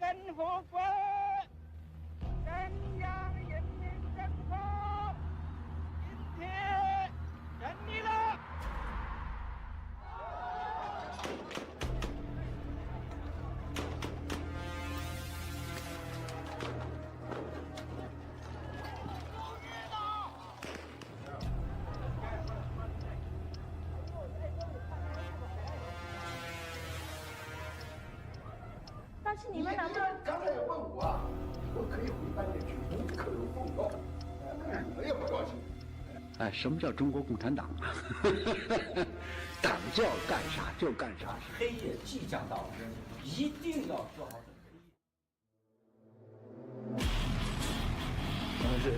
政府军中央人民政府今天胜利了。但是你们能不能？刚才也问我，我可以回半点去，可有奉告，你们也不高兴。哎，什么叫中国共产党啊？党叫干啥就干啥。黑夜即将到，一定要做好准备。是。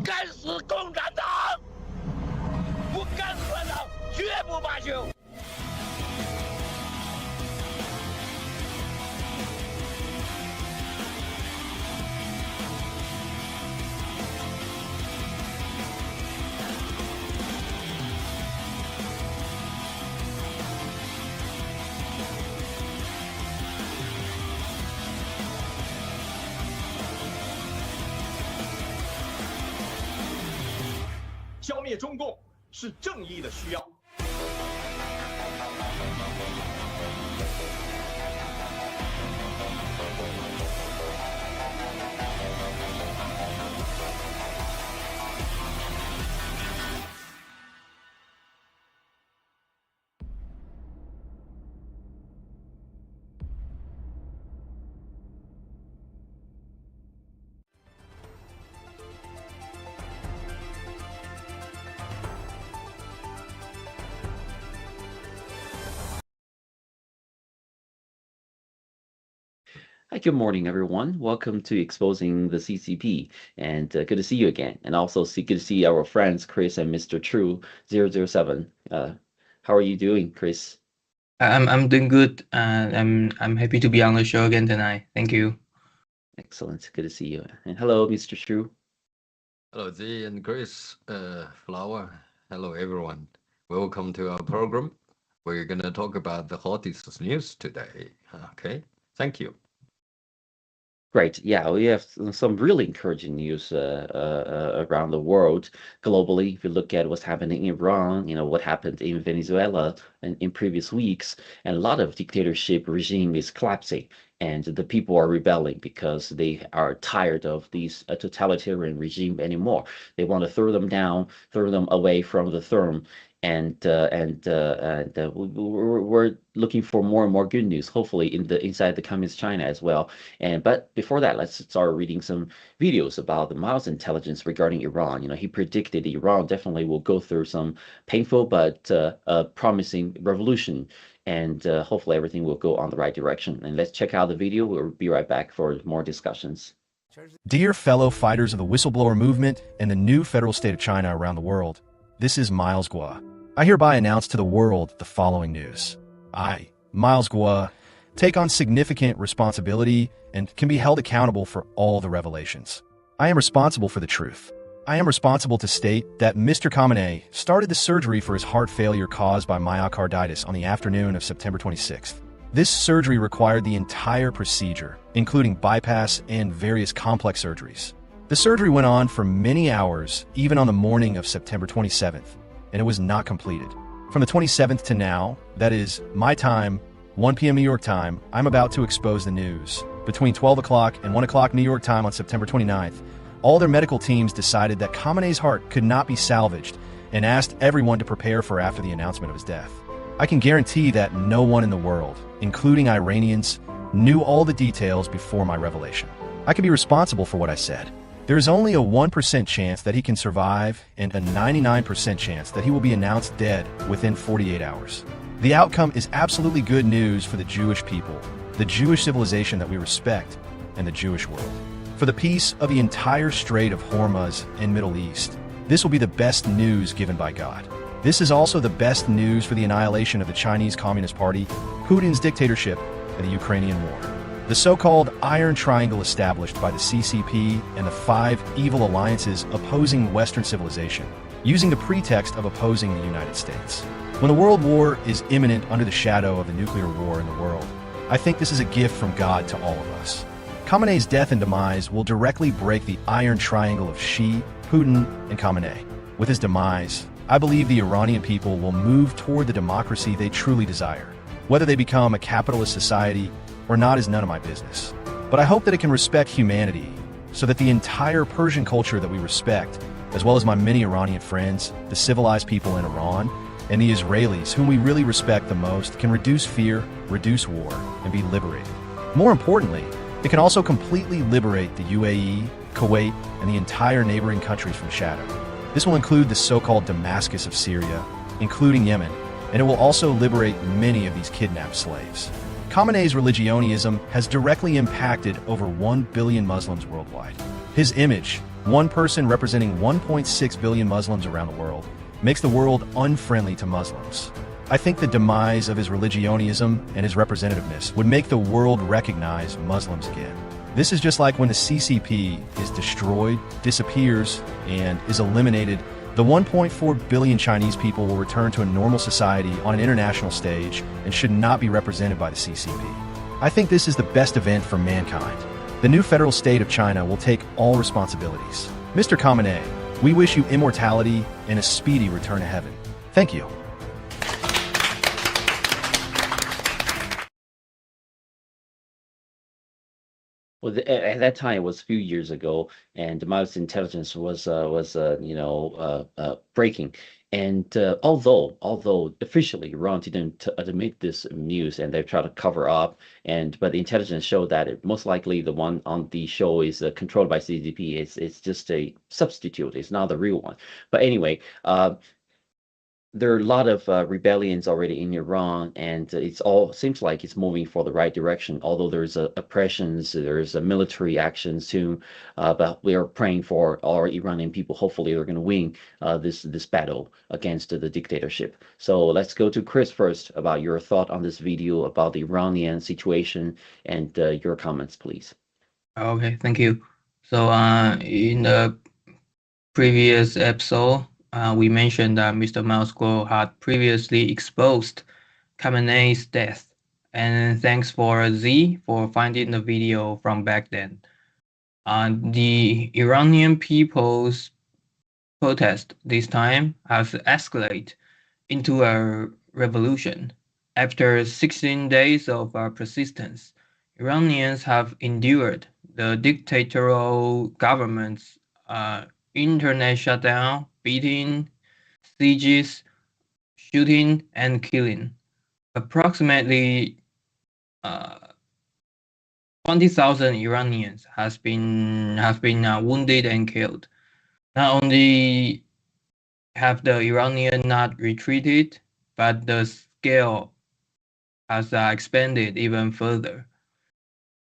干死共产党！不干死共产党，绝不罢休！消灭中共是正义的需要。Hi, good morning, everyone. Welcome to Exposing the CCP, and good to see you again. And also good to see our friends Chris and Mr. True007. How are you doing, Chris? I'm doing good. I'm happy to be on the show again tonight. Thank you. Excellent. Good to see you. And hello, Mr. True. Hello, Zee and Chris. Flower. Hello, everyone. Welcome to our program. We're gonna talk about the hottest news today. Okay. Thank you. Great. Yeah, we have some really encouraging news around the world, globally. If you look at what's happening in Iran, what happened in Venezuela in previous weeks, and a lot of dictatorship regime is collapsing, and the people are rebelling because they are tired of these totalitarian regime anymore. They want to throw them down, throw them away from the throne. And we're looking for more and more good news, hopefully inside the communist China as well. But before that, let's start reading some videos about the Mao's intelligence regarding Iran. He predicted Iran definitely will go through some painful but promising revolution, and hopefully everything will go on the right direction. And let's check out the video. We'll be right back for more discussions. Dear fellow fighters of the whistleblower movement and the new federal state of China around the world, this is Miles Guo. I hereby announce to the world the following news. I, Miles Guo, take on significant responsibility and can be held accountable for all the revelations. I am responsible for the truth. I am responsible to state that Mr. Khamenei started the surgery for his heart failure caused by myocarditis on the afternoon of September 26th. This surgery required the entire procedure, including bypass and various complex surgeries. The surgery went on for many hours, even on the morning of September 27th, and it was not completed. From the 27th to now, that is, my time, 1 p.m. New York time, I'm about to expose the news. Between 12 o'clock and 1 o'clock New York time on September 29th, all their medical teams decided that Khamenei's heart could not be salvaged and asked everyone to prepare for after the announcement of his death. I can guarantee that no one in the world, including Iranians, knew all the details before my revelation. I can be responsible for what I said. There is only a 1% chance that he can survive and a 99% chance that he will be announced dead within 48 hours. The outcome is absolutely good news for the Jewish people, the Jewish civilization that we respect, and the Jewish world. For the peace of the entire Strait of Hormuz in Middle East, this will be the best news given by God. This is also the best news for the annihilation of the Chinese Communist Party, Putin's dictatorship, and the Ukrainian war. The so-called Iron Triangle established by the CCP and the 5 evil alliances opposing Western civilization, using the pretext of opposing the United States. When the world war is imminent under the shadow of the nuclear war in the world, I think this is a gift from God to all of us. Khamenei's death and demise will directly break the Iron Triangle of Xi, Putin, and Khamenei. With his demise, I believe the Iranian people will move toward the democracy they truly desire. Whether they become a capitalist society or not is none of my business. But I hope that it can respect humanity, so that the entire Persian culture that we respect, as well as my many Iranian friends, the civilized people in Iran, and the Israelis, whom we really respect the most, can reduce fear, reduce war, and be liberated. More importantly, it can also completely liberate the UAE, Kuwait, and the entire neighboring countries from shadow. This will include the so-called Damascus of Syria, including Yemen, and it will also liberate many of these kidnapped slaves. Khamenei's religionism has directly impacted over 1 billion Muslims worldwide. His image, one person representing 1.6 billion Muslims around the world, makes the world unfriendly to Muslims. I think the demise of his religionism and his representativeness would make the world recognize Muslims again. This is just like when the CCP is destroyed, disappears, and is eliminated, the 1.4 billion Chinese people will return to a normal society on an international stage and should not be represented by the CCP. I think this is the best event for mankind. The new federal state of China will take all responsibilities. Mr. Khamenei, we wish you immortality and a speedy return to heaven. Thank you. Well, at that time, it was a few years ago, and the Mao's intelligence was breaking. And although officially Iran didn't admit this news, and they try to cover up, but the intelligence showed that most likely the one on the show is controlled by CCP. It's just a substitute. It's not the real one. But anyway, there are a lot of rebellions already in Iran, and it's all seems like it's moving for the right direction. Although there's oppressions, there's military actions too, but we are praying for our Iranian people. Hopefully, they're going to win this battle against the dictatorship. So let's go to Chris first about your thought on this video about the Iranian situation and your comments, please. Okay, thank you. So in the previous episode, we mentioned that Mr. Mouseglow had previously exposed Khamenei's death, and thanks for Zee for finding the video from back then. The Iranian people's protest this time has escalated into a revolution. After 16 days of persistence, Iranians have endured the dictatorial government's internet shutdown, beating, sieges, shooting, and killing. Approximately 20,000 Iranians have been wounded and killed. Not only have the Iranians not retreated, but the scale has expanded even further.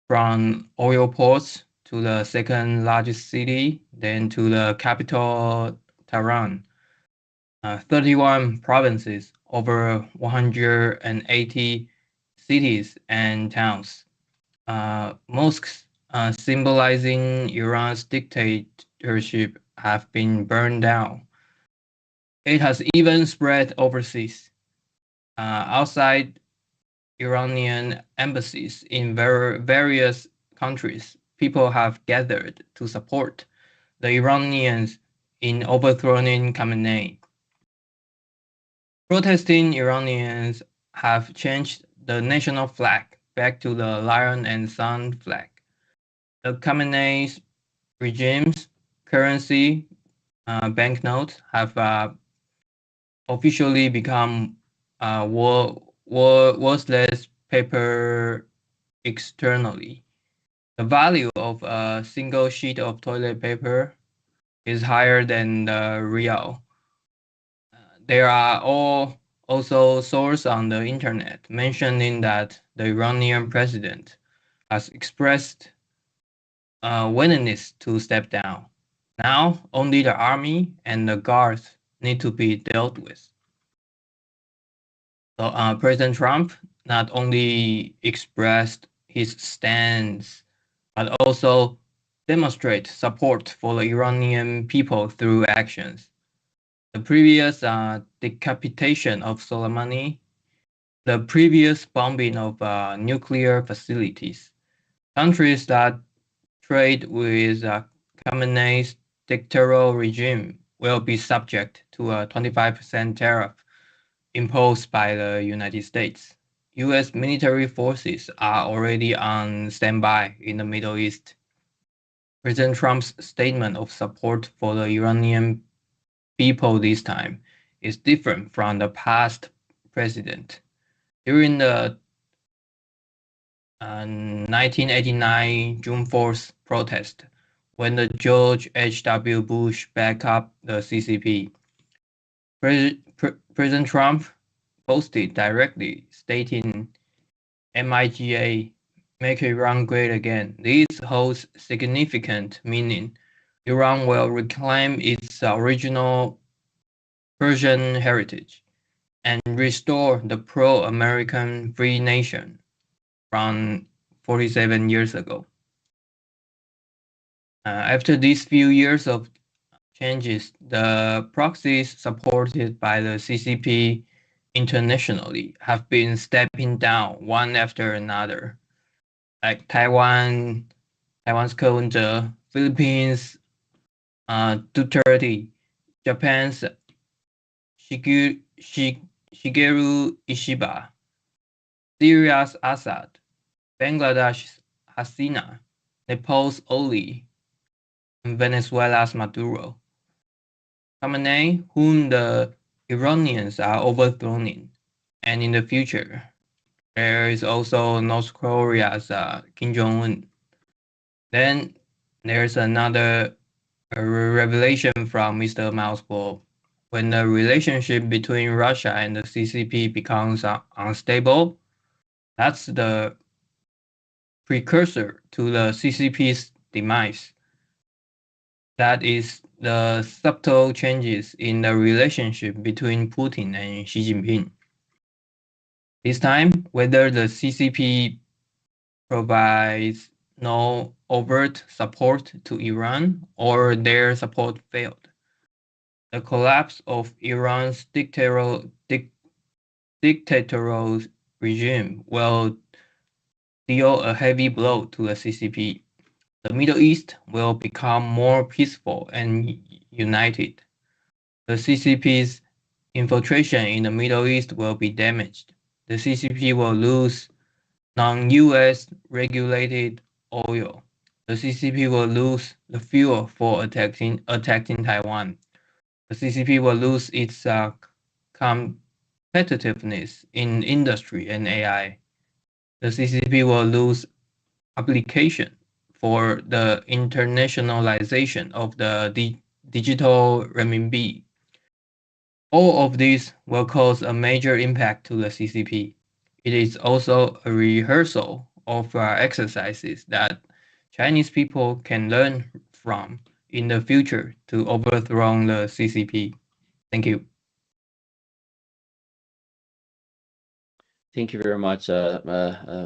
From oil ports to the second largest city, then to the capital, Tehran. 31 provinces, over 180 cities and towns. Mosques symbolizing Iran's dictatorship have been burned down. It has even spread overseas. Outside Iranian embassies in various countries, people have gathered to support the Iranians in overthrowing Khamenei. Protesting Iranians have changed the national flag back to the lion and sun flag. The Khamenei regime's currency, banknotes, have officially become worthless paper externally. The value of a single sheet of toilet paper is higher than the real. There are also source on the internet mentioning that the Iranian president has expressed willingness to step down. Now, only the army and the guards need to be dealt with. So President Trump not only expressed his stance, but also demonstrate support for the Iranian people through actions. The previous decapitation of Soleimani, the previous bombing of nuclear facilities, countries that trade with Khamenei's dictatorial regime will be subject to a 25% tariff imposed by the United States. U.S. military forces are already on standby in the Middle East. President Trump's statement of support for the Iranian people this time is different from the past president. During the 1989 June 4th protest, when the George H.W. Bush backed up the CCP, President Trump posted directly stating MIGA, make Iran great again. This holds significant meaning. Iran will reclaim its original Persian heritage and restore the pro-American free nation from 47 years ago. After these few years of changes, the proxies supported by the CCP internationally have been stepping down one after another, like Taiwan's Ko Wen-je, Philippines' Duterte, Japan's Shigeru Ishiba, Syria's Assad, Bangladesh's Hasina, Nepal's Oli, and Venezuela's Maduro. Khamenei, whom the Iranians are overthrowing, and in the future, there is also North Korea's Kim Jong-un. Then there's another revelation from Mr. Miles Guo. When the relationship between Russia and the CCP becomes unstable, that's the precursor to the CCP's demise. That is the subtle changes in the relationship between Putin and Xi Jinping. This time, whether the CCP provides no overt support to Iran or their support failed, the collapse of Iran's dictatorial regime will deal a heavy blow to the CCP. The Middle East will become more peaceful and united. The CCP's infiltration in the Middle East will be damaged. The CCP will lose non-US regulated oil. The CCP will lose the fuel for attacking Taiwan. The CCP will lose its competitiveness in industry and AI. The CCP will lose application for the internationalization of the digital renminbi. All of these will cause a major impact to the CCP. It is also a rehearsal of exercises that Chinese people can learn from in the future to overthrow the CCP. Thank you. Thank you very much,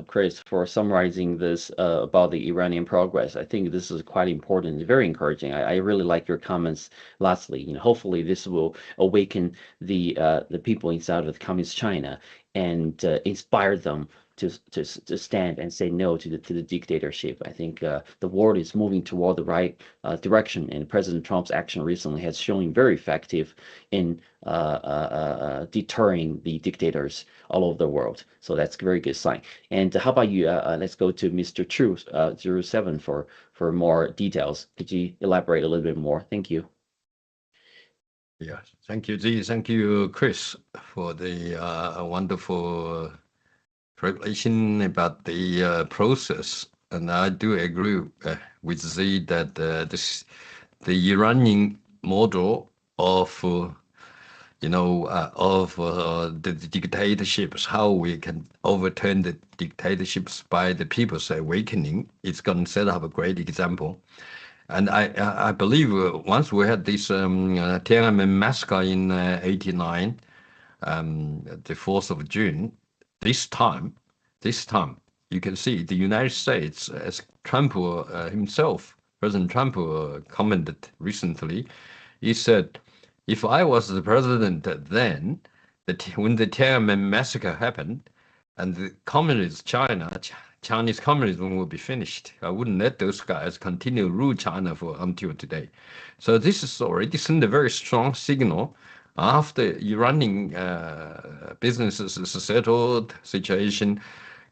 Chris, for summarizing this about the Iranian progress. I think this is quite important, very encouraging. I really like your comments. Lastly, hopefully this will awaken the people inside of communist China and inspire them to stand and say no to the dictatorship. I think the world is moving toward the right direction, and President Trump's action recently has shown very effective in deterring the dictators all over the world. So that's a very good sign. And how about you? Let's go to Mr. true007 for more details. Could you elaborate a little bit more? Thank you. Yeah, thank you, Zee. Thank you, Chris, for the wonderful preparation about the process. And I do agree with Zee that the Iranian model of of the dictatorships, how we can overturn the dictatorships by the people's awakening. It's going to set up a great example. And I believe once we had this Tiananmen massacre in 89, the 4th of June, this time, you can see the United States, as Trump himself, President Trump commented recently, he said, if I was the president then, when the Tiananmen massacre happened, and the communist Chinese communism will be finished, I wouldn't let those guys continue to rule China until today. So this is already sent a very strong signal. After Iranian businesses is settled, situation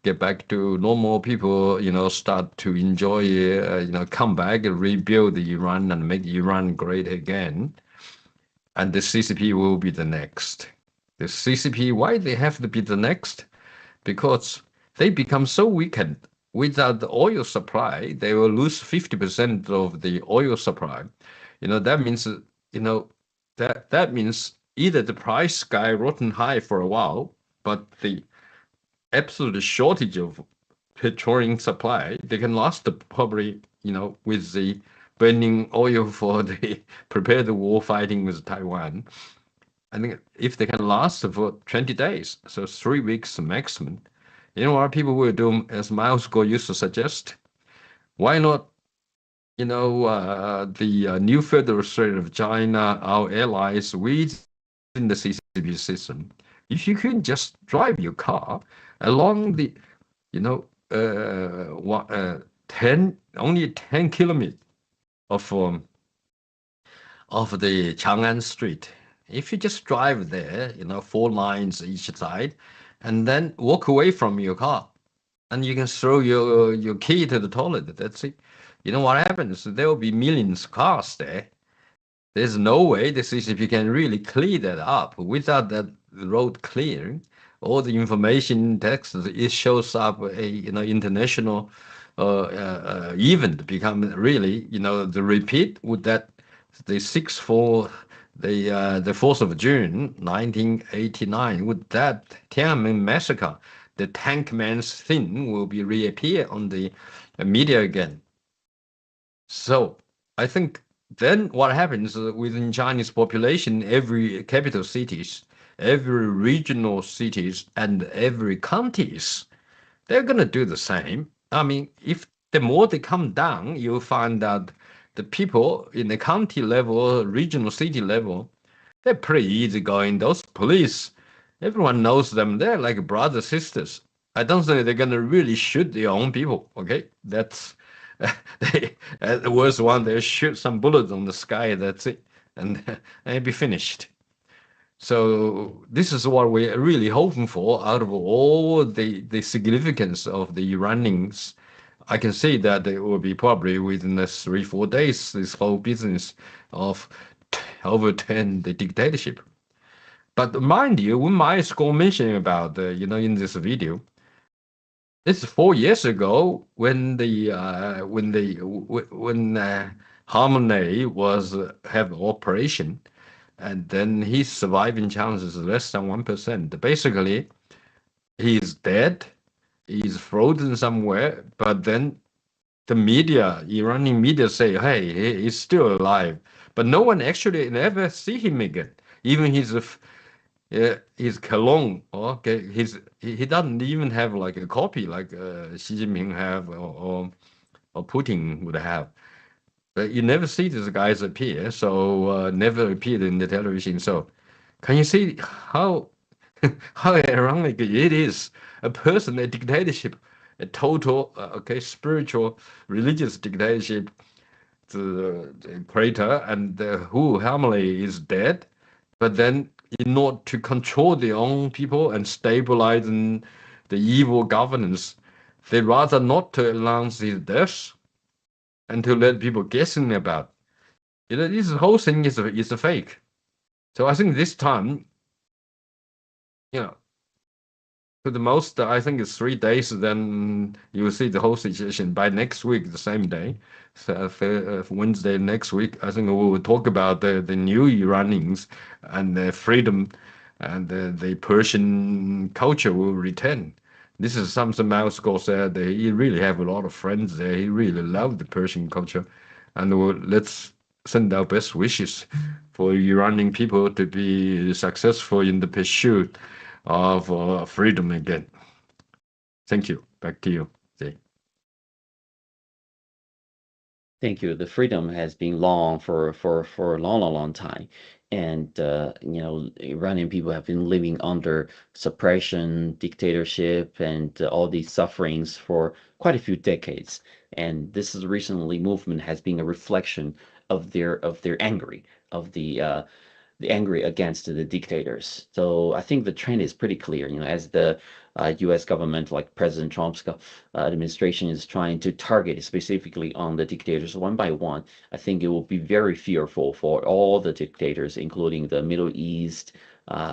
get back to normal, people, start to enjoy, come back and rebuild Iran and make Iran great again. And the CCP will be the next. The CCP, why they have to be the next? Because they become so weakened. Without the oil supply, they will lose 50% of the oil supply. That means, that means either the price skyrocket high for a while, but the absolute shortage of petroleum supply, they can last probably, with the burning oil for the prepare the war fighting with Taiwan. I think if they can last for 20 days, so 3 weeks maximum, what people will do, as Miles Guo used to suggest, why not, the new Federal State of China, our allies within the CCP system, if you can just drive your car along the, only 10 kilometers of the Chang'an Street. If you just drive there, 4 lines each side, and then walk away from your car, and you can throw your key to the toilet. That's it. What happens? There will be millions of cars there. There's no way the CCP can really clear that up without that road clearing. All the information text, it shows up international event become really, the repeat with that, the 4th of June 1989, with that Tiananmen massacre, the tank man's thing will be reappear on the media again. So I think then what happens within Chinese population, every capital cities, every regional cities, and every counties, they're going to do the same. I mean, if the more they come down, you'll find that the people in the county level, regional city level, they're pretty easygoing. Those police, everyone knows them. They're like brothers, sisters. I don't think they're going to really shoot their own people, okay? That's, the worst one, they shoot some bullets on the sky, that's it. And it'll be finished. So this is what we're really hoping for out of all the significance of the Iranians. I can see that it will be probably within the 3-4 days, this whole business of overturn the dictatorship. But mind you, when my school mentioning about, in this video, it's 4 years ago when Harmony was have operation, and then his surviving chances is less than 1%. Basically, he's dead, he's frozen somewhere, but then the media, Iranian media say, hey, he's still alive. But no one actually never see him again. Even his cologne, okay, he doesn't even have like a copy like Xi Jinping have or Putin would have. But you never see these guys appear, so never appeared in the television. So can you see how ironic it is? A person, a dictatorship, a total, spiritual, religious dictatorship, the creator, and who Hamlet is dead, but then in order to control their own people and stabilize the evil governance, they rather not to announce his death and to let people guessing about. This whole thing is a fake. So I think this time, To the most, I think it's 3 days. Then you will see the whole situation by next week, the same day, so Wednesday next week. I think we will talk about the new Iranians and their freedom, and the Persian culture will return. This is something Moscow said. He really have a lot of friends there. He really loved the Persian culture, and let's send our best wishes for Iranian people to be successful in the pursuit of freedom again. Thank you. Back to you, Zee. Thank you. The freedom has been long for a long time. And, you know, Iranian people have been living under suppression, dictatorship, and all these sufferings for quite a few decades. And this is recently movement has been a reflection of their angry, of the angry against the dictators. So I think the trend is pretty clear. You know, as the U.S. government, like President Trump's administration, is trying to target specifically on the dictators one by one, I think it will be very fearful for all the dictators, including the Middle East,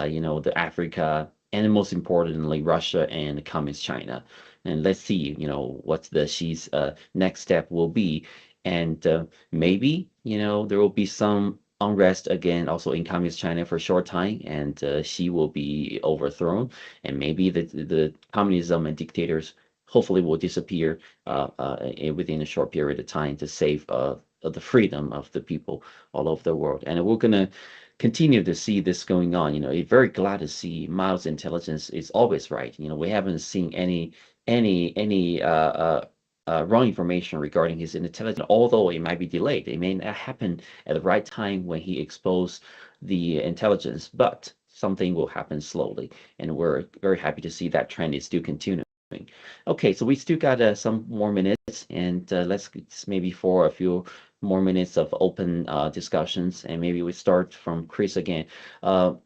you know, the Africa, and most importantly, Russia and Communist China. And let's see, you know, what the Xi's next step will be. And maybe, you know, there will be some unrest again also in Communist China for a short time, and Xi will be overthrown, and maybe the communism and dictators hopefully will disappear within a short period of time to save the freedom of the people all over the world. And we're going to continue to see this going on. You know, I'm very glad to see Mao's intelligence is always right. You know, we haven't seen any wrong information regarding his intelligence, although it might be delayed. It may not happen at the right time when he exposed the intelligence, but something will happen slowly. And we're very happy to see that trend is still continuing. Okay, so we still got some more minutes, and let's maybe for a few more minutes of open discussions, and maybe we start from Chris again.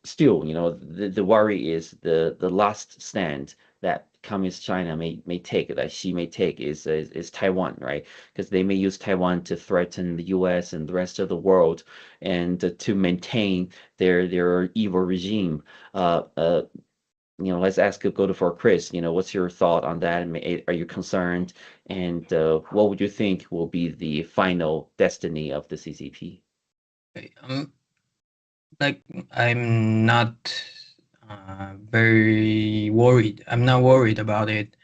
Still, you know, the worry is the last stand that Communist China may take, that Xi may take, is Taiwan, right? Because they may use Taiwan to threaten the U.S. and the rest of the world, and to maintain their evil regime. You know, let's go for Chris. You know, what's your thought on that? Are you concerned? And what would you think will be the final destiny of the CCP? Like, I'm not very worried. I'm not worried about it.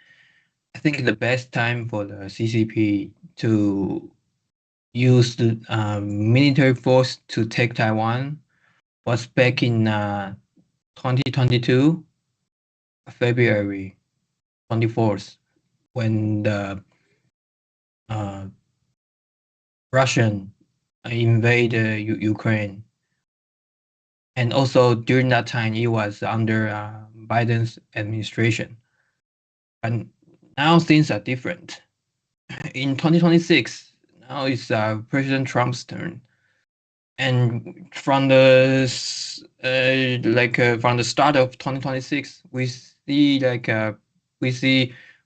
I think the best time for the CCP to use the military force to take Taiwan was back in 2022, February 24th, when the Russian invaded Ukraine. And also during that time, it was under Biden's administration. And now things are different. In 2026, now it's President Trump's turn. And from the from the start of 2026, we see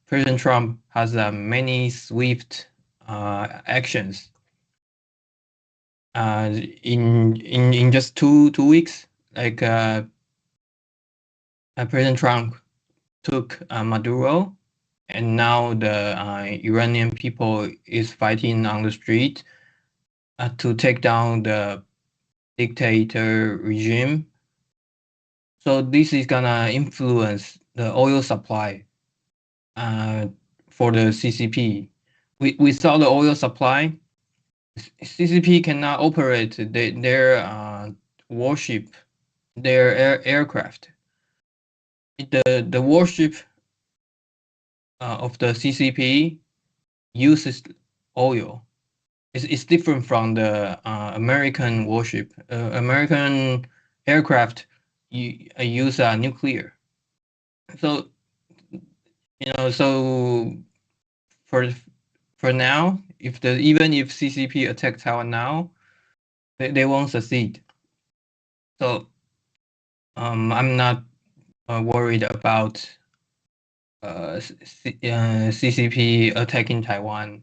President Trump has many swift actions. In just two weeks, like President Trump took Maduro, and now the Iranian people is fighting on the street to take down the dictator regime. So this is gonna influence the oil supply for the CCP. We saw the oil supply. CCP cannot operate their warship, their aircraft. The warship of the CCP uses oil. It's different from the American warship. American aircraft use nuclear. So, you know, so for now, even if CCP attack Taiwan now, they won't succeed. So I'm not worried about CCP attacking Taiwan,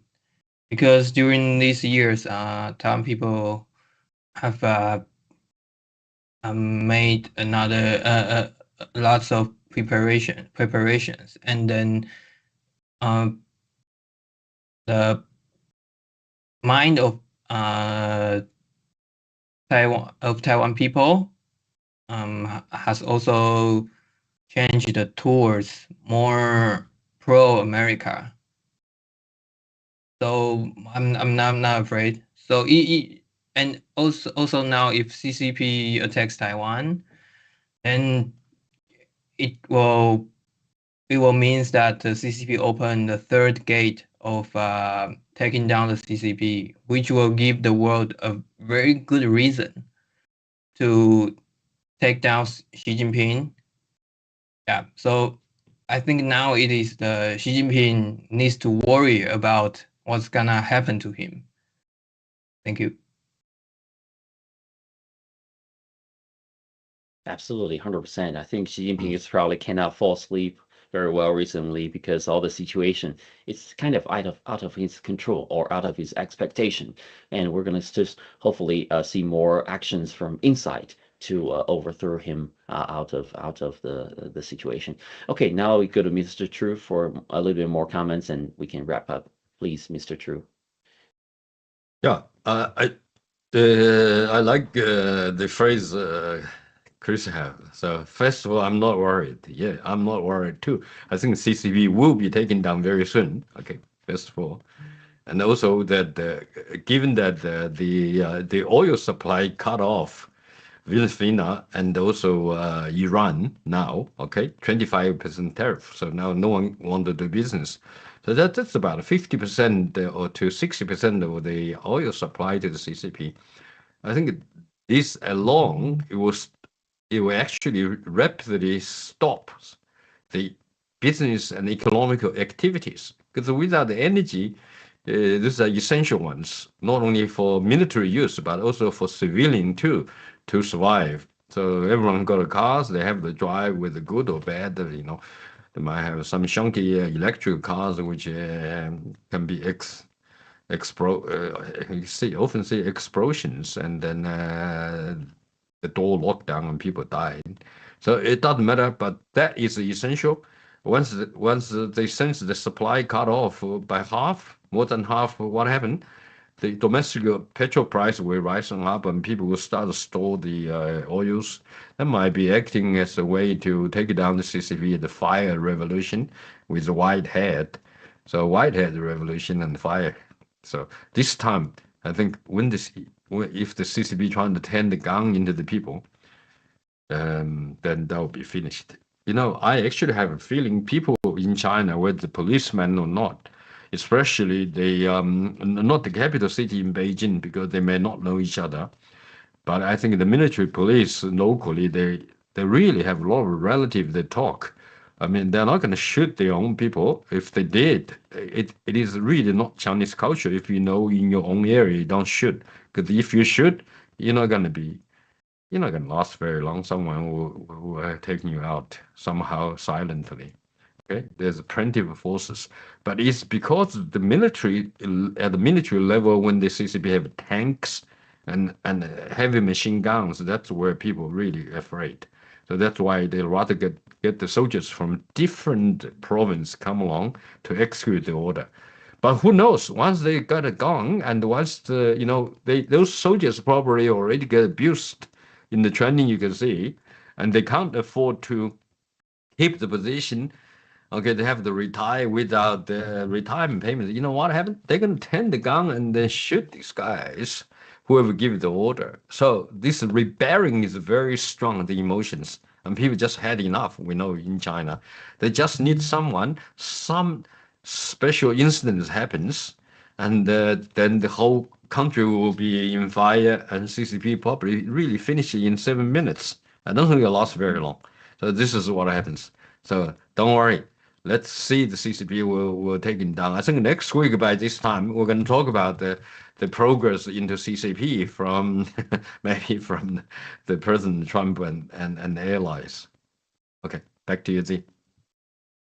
because during these years, Taiwan people have made lots of preparations, and then the mind of Taiwan people has also changed towards more pro-America. So I'm not afraid. So and also now if CCP attacks Taiwan, then it will means that the CCP open the third gate of taking down the CCP, which will give the world a very good reason to take down Xi Jinping. Yeah, so I think now it is the Xi Jinping needs to worry about what's gonna happen to him. Thank you. Absolutely, 100%. I think Xi Jinping is probably cannot fall asleep very well recently because all the situation it's kind of out of his control or out of his expectation, and we're gonna just hopefully see more actions from inside to overthrow him out of the situation. Okay, now we go to Mr. True for a little bit more comments, and we can wrap up. Please, Mr. True. Yeah, I like the phrase Chris have. So first of all, I'm not worried. Yeah, I'm not worried too. I think CCP will be taken down very soon. Okay, first of all, and also that given that the oil supply cut off Venezuela and also Iran now, okay, 25% tariff. So now no one want to do business. So that's about 50% or to 60% of the oil supply to the CCP. I think this alone, it will actually rapidly stop the business and economical activities. Because without the energy, these are essential ones, not only for military use, but also for civilian too, to survive. So everyone got a cars, they have the drive with the good or bad, you know. They might have some chunky electric cars which can be you often see explosions, and then the door locked down and people died. So it doesn't matter, but that is essential. Once they sense the supply cut off by half, more than half, what happened? The domestic petrol price will rise up, and people will start to store the oils. That might be acting as a way to take down the CCP, the fire revolution, with the white hat. So white hat revolution and fire. So this time, I think if the CCP trying to turn the gun into the people, then that will be finished. You know, I actually have a feeling people in China, whether policemen or not, especially not the capital city in Beijing, because they may not know each other, but I think the military police locally, they really have a lot of relatives that talk. I mean, they're not going to shoot their own people. If they did, it is really not Chinese culture. If you know in your own area, you don't shoot. Because if you shoot, you're not going to last very long. Someone will take you out somehow silently. Okay, there's plenty of forces, but it's because the military at the military level, when the CCP have tanks and heavy machine guns, that's where people really afraid. So that's why they rather get the soldiers from different province come along to execute the order. But who knows? Once they got a gun, and once those soldiers probably already get abused in the training, you can see, and they can't afford to keep the position. Okay, they have to retire without the retirement payment. You know what happened? They're going to turn the gun and then shoot these guys, whoever give the order. So this rebelling is very strong, the emotions. And people just had enough, we know, in China. They just need someone, some special incident happens, and then the whole country will be in fire, and CCP probably really finish it in 7 minutes. I don't think it'll last very long. So this is what happens. So don't worry. Let's see the CCP will take it down. I think next week by this time we're going to talk about the progress into CCP from maybe from the President Trump and the allies. Okay, back to you, Zee.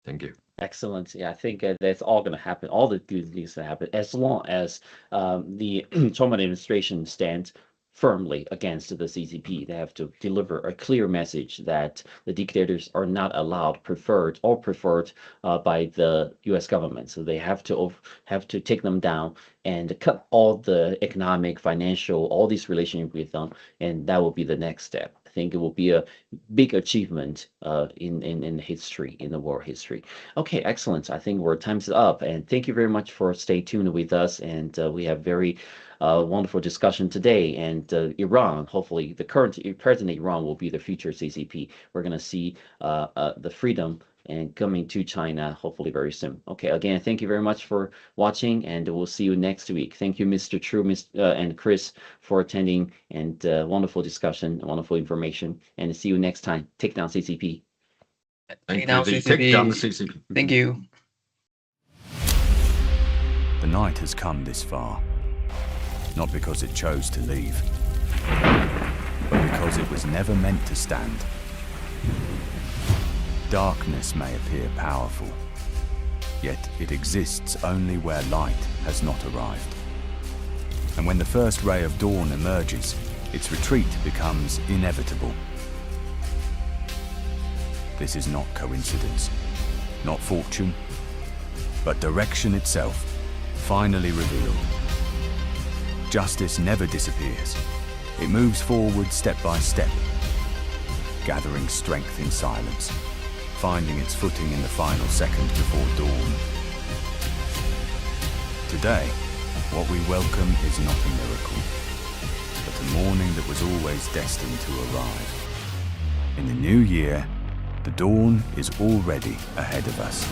Thank you. Excellent. Yeah, I think that's all going to happen. All the good things that happen as long as the Trump administration stands firmly against the CCP. They have to deliver a clear message that the dictators are not allowed, preferred by the U.S. government. So they have to take them down and cut all the economic, financial, all these relations with them, and that will be the next step. I think it will be a big achievement in history, in the world history. Okay, excellent. I think our time's up, and thank you very much for stay tuned with us. And we have very wonderful discussion today. And Iran, hopefully, the current president of Iran will be the future CCP. We're going to see the freedom and coming to China, hopefully very soon. Okay, again, thank you very much for watching, and we'll see you next week. Thank you, Mr. True and Chris, for attending, and wonderful discussion, wonderful information, and see you next time. Take down CCP. Thank Take down you. CCP. Take down the CCP. Thank you. The night has come this far, not because it chose to leave, but because it was never meant to stand. Darkness may appear powerful, yet it exists only where light has not arrived. And when the first ray of dawn emerges, its retreat becomes inevitable. This is not coincidence, not fortune, but direction itself, finally revealed. Justice never disappears. It moves forward step by step, gathering strength in silence, finding its footing in the final second before dawn. Today, what we welcome is not a miracle, but a morning that was always destined to arrive. In the new year, the dawn is already ahead of us.